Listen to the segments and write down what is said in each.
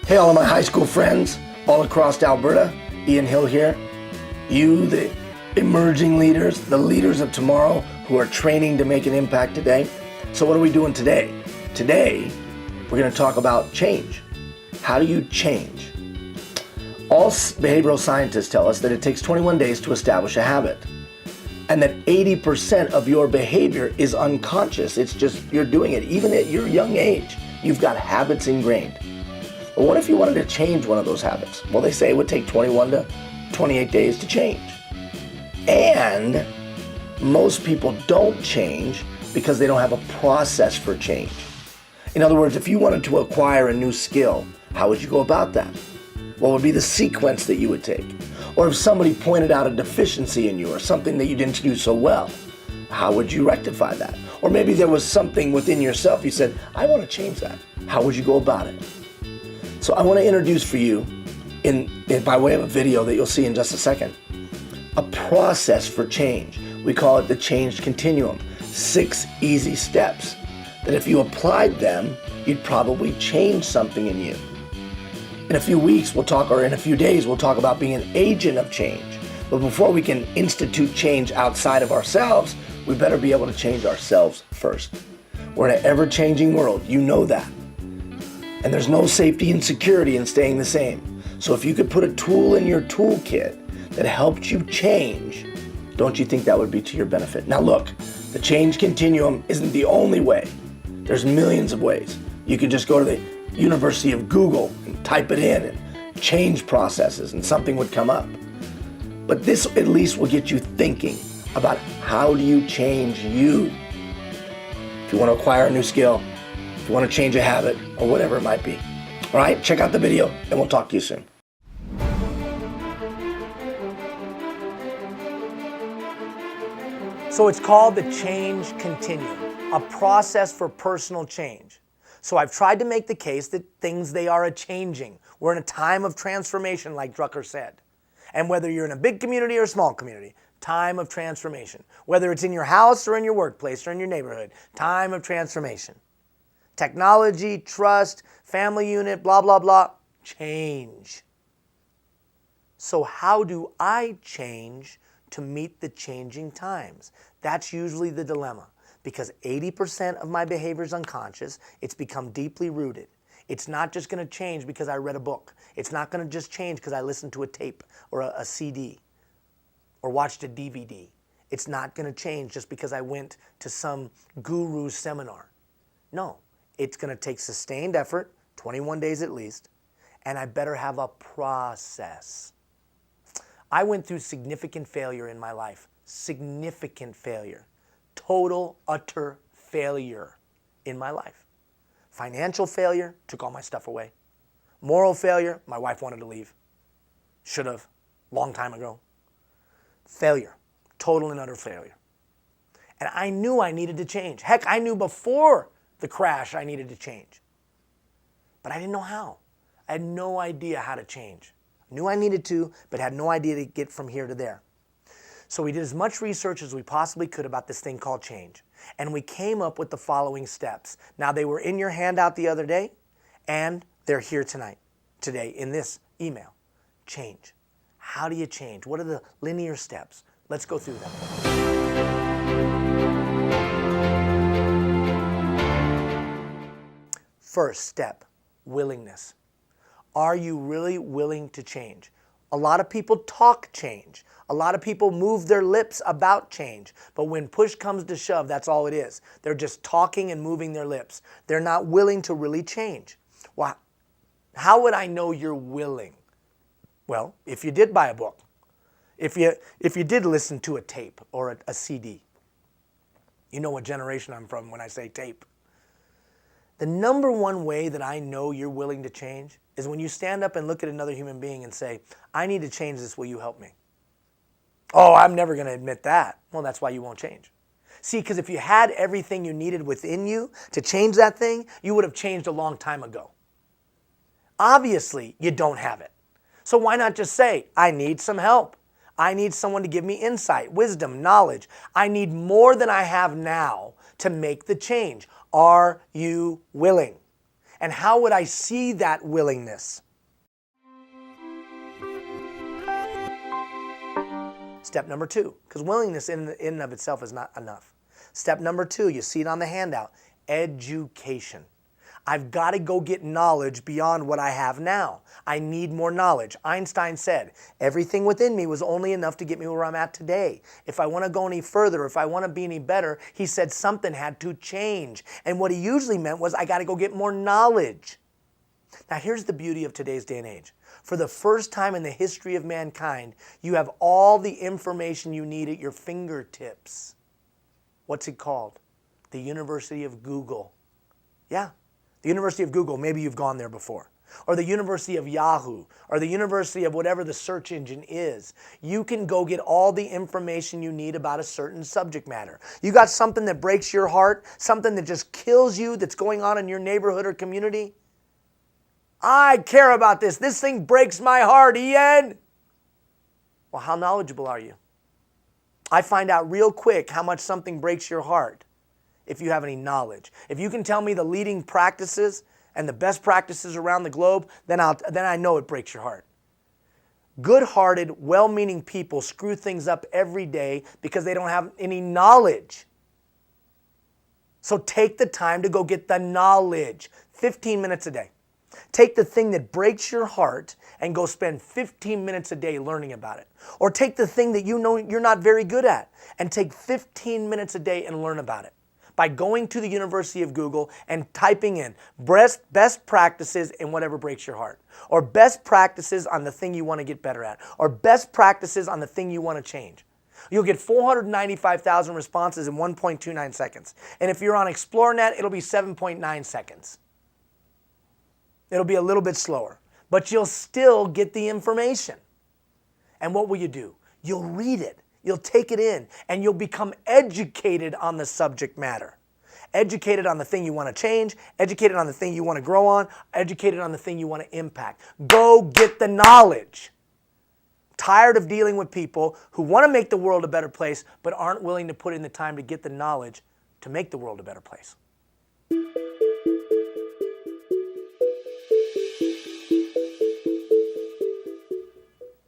Hey, all of my high school friends all across Alberta, Ian Hill here. You, the emerging leaders, the leaders of tomorrow who are training to make an impact today. So what are we doing today? Today, we're going to talk about change. How do you change? All behavioral scientists tell us that it takes 21 days to establish a habit, and that 80% of your behavior is unconscious. It's just you're doing it. Even at your young age, you've got habits ingrained. But what if you wanted to change one of those habits? Well, they say it would take 21 to 28 days to change. And most people don't change because they don't have a process for change. In other words, if you wanted to acquire a new skill, how would you go about that? What would be the sequence that you would take? Or if somebody pointed out a deficiency in you or something that you didn't do so well, how would you rectify that? Or maybe there was something within yourself you said, I want to change that. How would you go about it? So I want to introduce for you, by way of a video that you'll see in just a second, a process for change. We call it the change continuum. 6 easy steps that if you applied them, you'd probably change something in you. In a few weeks, in a few days, we'll talk about being an agent of change. But before we can institute change outside of ourselves, we better be able to change ourselves first. We're in an ever-changing world. You know that. And there's no safety and security in staying the same. So if you could put a tool in your toolkit that helped you change, don't you think that would be to your benefit? Now look, the change continuum isn't the only way. There's millions of ways. You could just go to the University of Google and type it in and change processes and something would come up. But this at least will get you thinking about how do you change you. If you want to acquire a new skill, if you want to change a habit, or whatever it might be. All right, check out the video and we'll talk to you soon. So it's called the change continuum, a process for personal change. So I've tried to make the case that things, they are a-changing. We're in a time of transformation, like Drucker said. And whether you're in a big community or a small community, time of transformation. Whether it's in your house or in your workplace or in your neighborhood, time of transformation. Technology, trust, family unit, blah, blah, blah, change. So how do I change to meet the changing times? That's usually the dilemma. Because 80% of my behavior is unconscious, it's become deeply rooted. It's not just going to change because I read a book. It's not going to just change because I listened to a tape or a CD or watched a DVD. It's not going to change just because I went to some guru seminar. No, it's going to take sustained effort, 21 days at least, and I better have a process. I went through significant failure in my life, significant failure. Total, utter failure in my life. Financial failure, took all my stuff away. Moral failure, my wife wanted to leave. Should have, long time ago. Failure, total and utter failure. And I knew I needed to change. Heck, I knew before the crash I needed to change. But I didn't know how. I had no idea how to change. I knew I needed to, but had no idea to get from here to there. So we did as much research as we possibly could about this thing called change. And we came up with the following steps. Now, they were in your handout the other day, and they're here today in this email. Change. How do you change? What are the linear steps? Let's go through them. First step, willingness. Are you really willing to change? A lot of people talk change. A lot of people move their lips about change. But when push comes to shove, that's all it is. They're just talking and moving their lips. They're not willing to really change. Well, how would I know you're willing? Well, if you did buy a book, if you did listen to a tape or a CD, you know what generation I'm from when I say tape. The number one way that I know you're willing to change is when you stand up and look at another human being and say, I need to change this, will you help me? Oh, I'm never going to admit that. Well, that's why you won't change. See, because if you had everything you needed within you to change that thing, you would have changed a long time ago. Obviously, you don't have it. So why not just say, I need some help. I need someone to give me insight, wisdom, knowledge. I need more than I have now to make the change. Are you willing? And how would I see that willingness? Step number 2, because willingness in and of itself is not enough. Step number 2, you see it on the handout, education. I've got to go get knowledge beyond what I have now. I need more knowledge. Einstein said, everything within me was only enough to get me where I'm at today. If I want to go any further, if I want to be any better, he said something had to change. And what he usually meant was, I got to go get more knowledge. Now here's the beauty of today's day and age. For the first time in the history of mankind, you have all the information you need at your fingertips. What's it called? The University of Google. Yeah, the University of Google, maybe you've gone there before. Or the University of Yahoo, or the University of whatever the search engine is. You can go get all the information you need about a certain subject matter. You got something that breaks your heart, something that just kills you that's going on in your neighborhood or community? I care about this. This thing breaks my heart, Ian. Well, how knowledgeable are you? I find out real quick how much something breaks your heart if you have any knowledge. If you can tell me the leading practices and the best practices around the globe, then I know it breaks your heart. Good-hearted, well-meaning people screw things up every day because they don't have any knowledge. So take the time to go get the knowledge. 15 minutes a day. Take the thing that breaks your heart and go spend 15 minutes a day learning about it. Or take the thing that you know you're not very good at and take 15 minutes a day and learn about it. By going to the University of Google and typing in best practices in whatever breaks your heart. Or best practices on the thing you want to get better at. Or best practices on the thing you want to change. You'll get 495,000 responses in 1.29 seconds. And if you're on ExploreNet, it'll be 7.9 seconds. It'll be a little bit slower, but you'll still get the information. And what will you do? You'll read it, you'll take it in, and you'll become educated on the subject matter. Educated on the thing you want to change, educated on the thing you want to grow on, educated on the thing you want to impact. Go get the knowledge. Tired of dealing with people who want to make the world a better place, but aren't willing to put in the time to get the knowledge to make the world a better place.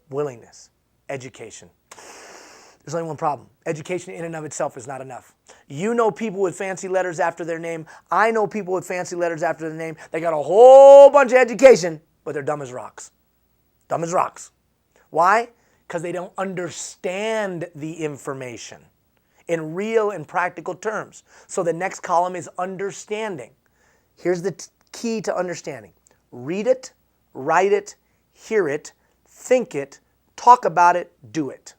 Willingness, education. There's only one problem. Education in and of itself is not enough. You know people with fancy letters after their name. I know people with fancy letters after their name. They got a whole bunch of education, but they're dumb as rocks. Dumb as rocks. Why? Because they don't understand the information in real and practical terms. So the next column is understanding. Here's the key to understanding. Read it, write it, hear it, think it, talk about it, do it.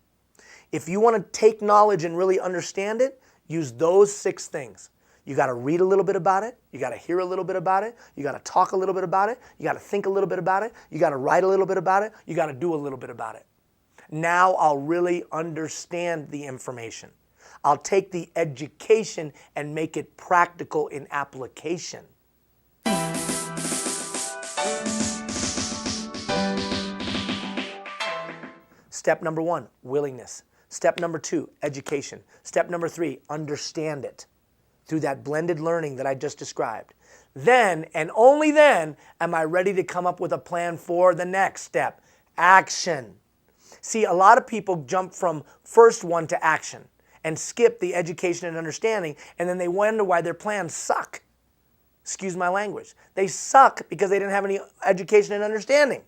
If you want to take knowledge and really understand it, use those 6 things. You got to read a little bit about it. You got to hear a little bit about it. You got to talk a little bit about it. You got to think a little bit about it. You got to write a little bit about it. You got to do a little bit about it. Now I'll really understand the information. I'll take the education and make it practical in application. Step number 1, willingness. Step number 2, education. Step number 3, understand it through that blended learning that I just described. Then, and only then, am I ready to come up with a plan for the next step, action. See, a lot of people jump from first one to action and skip the education and understanding, and then they wonder why their plans suck. Excuse my language. They suck because they didn't have any education and understanding.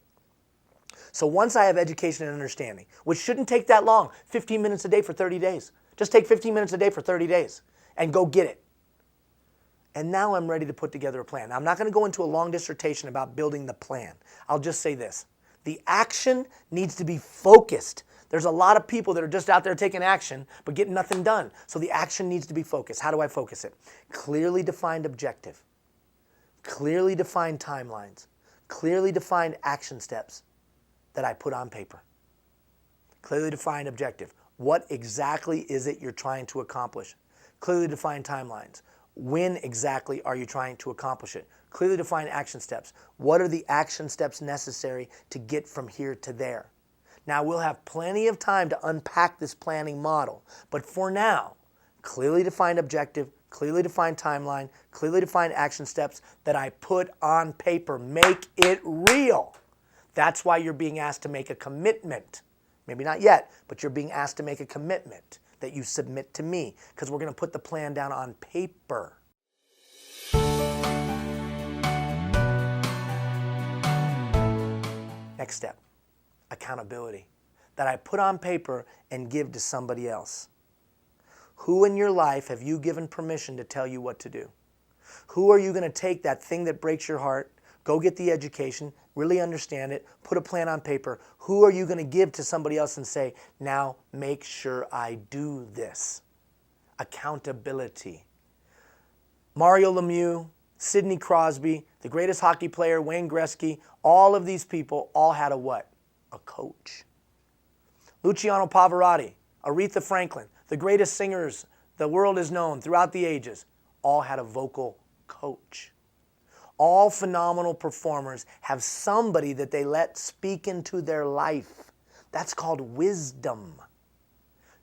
So once I have education and understanding, which shouldn't take that long, 15 minutes a day for 30 days. Just take 15 minutes a day for 30 days and go get it. And now I'm ready to put together a plan. Now, I'm not going to go into a long dissertation about building the plan. I'll just say this. The action needs to be focused. There's a lot of people that are just out there taking action but getting nothing done. So the action needs to be focused. How do I focus it? Clearly defined objective. Clearly defined timelines. Clearly defined action steps that I put on paper. Clearly defined objective. What exactly is it you're trying to accomplish? Clearly defined timelines. When exactly are you trying to accomplish it? Clearly defined action steps. What are the action steps necessary to get from here to there? Now, we'll have plenty of time to unpack this planning model, but for now, clearly defined objective, clearly defined timeline, clearly defined action steps that I put on paper. Make it real. That's why you're being asked to make a commitment. Maybe not yet, but you're being asked to make a commitment that you submit to me, because we're going to put the plan down on paper. Next step, accountability, that I put on paper and give to somebody else. Who in your life have you given permission to tell you what to do? Who are you going to take that thing that breaks your heart, go get the education, really understand it, put a plan on paper? Who are you going to give to somebody else and say, now make sure I do this? Accountability. Mario Lemieux, Sidney Crosby, the greatest hockey player, Wayne Gretzky, all of these people all had a what? A coach. Luciano Pavarotti, Aretha Franklin, the greatest singers the world has known throughout the ages, all had a vocal coach. All phenomenal performers have somebody that they let speak into their life. That's called wisdom.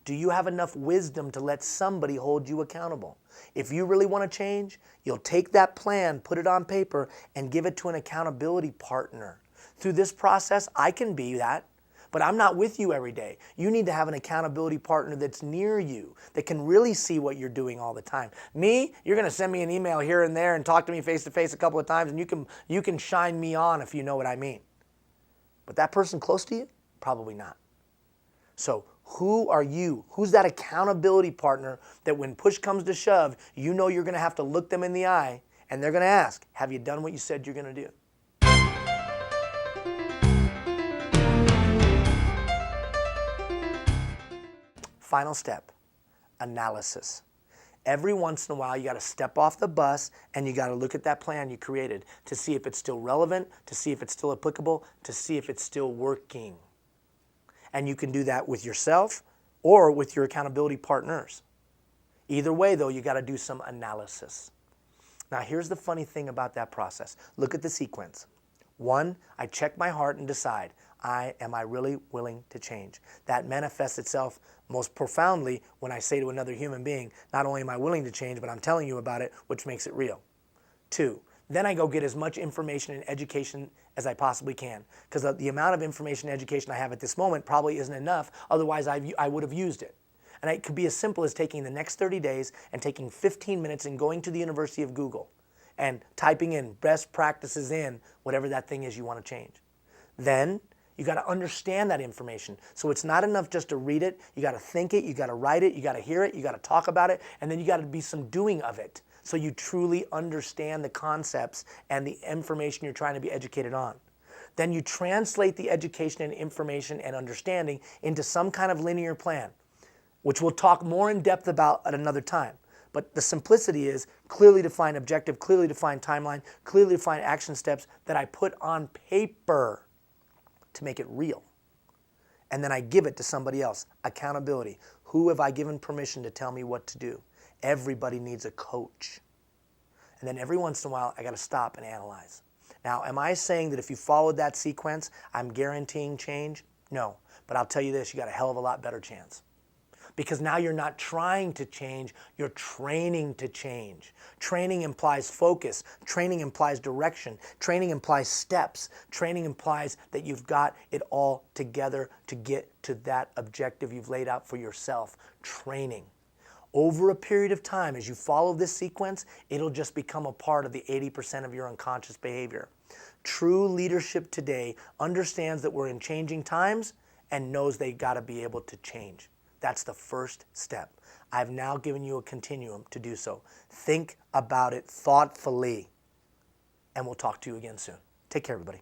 Do you have enough wisdom to let somebody hold you accountable? If you really want to change, you'll take that plan, put it on paper, and give it to an accountability partner. Through this process, I can be that, but I'm not with you every day. You need to have an accountability partner that's near you, that can really see what you're doing all the time. Me, you're going to send me an email here and there and talk to me face to face a couple of times, and you can shine me on if you know what I mean. But that person close to you? Probably not. So who are you? Who's that accountability partner that when push comes to shove, you know you're going to have to look them in the eye and they're going to ask, have you done what you said you're going to do? Final step, analysis. Every once in a while, you got to step off the bus and you got to look at that plan you created to see if it's still relevant, to see if it's still applicable, to see if it's still working. And you can do that with yourself or with your accountability partners. Either way, though, you got to do some analysis. Now, here's the funny thing about that process. Look at the sequence. 1, I check my heart and decide, am I really willing to change? That manifests itself most profoundly when I say to another human being, not only am I willing to change, but I'm telling you about it, which makes it real. 2, then I go get as much information and education as I possibly can, because the amount of information and education I have at this moment probably isn't enough, otherwise I would have used it. And it could be as simple as taking the next 30 days and taking 15 minutes and going to the University of Google and typing in best practices in whatever that thing is you want to change. Then you got to understand that information. So it's not enough just to read it. You got to think it, you got to write it, you got to hear it, you got to talk about it, and then you got to be some doing of it so you truly understand the concepts and the information you're trying to be educated on. Then you translate the education and information and understanding into some kind of linear plan, which we'll talk more in depth about at another time. But the simplicity is clearly defined objective, clearly defined timeline, clearly defined action steps that I put on paper to make it real. And then I give it to somebody else. Accountability. Who have I given permission to tell me what to do? Everybody needs a coach. And then every once in a while, I got to stop and analyze. Now, am I saying that if you followed that sequence, I'm guaranteeing change? No. But I'll tell you this, you got a hell of a lot better chance. Because now you're not trying to change, you're training to change. Training implies focus. Training implies direction. Training implies steps. Training implies that you've got it all together to get to that objective you've laid out for yourself. Training. Over a period of time, as you follow this sequence, it'll just become a part of the 80% of your unconscious behavior. True leadership today understands that we're in changing times and knows they got to be able to change. That's the first step. I've now given you a continuum to do so. Think about it thoughtfully, and we'll talk to you again soon. Take care, everybody.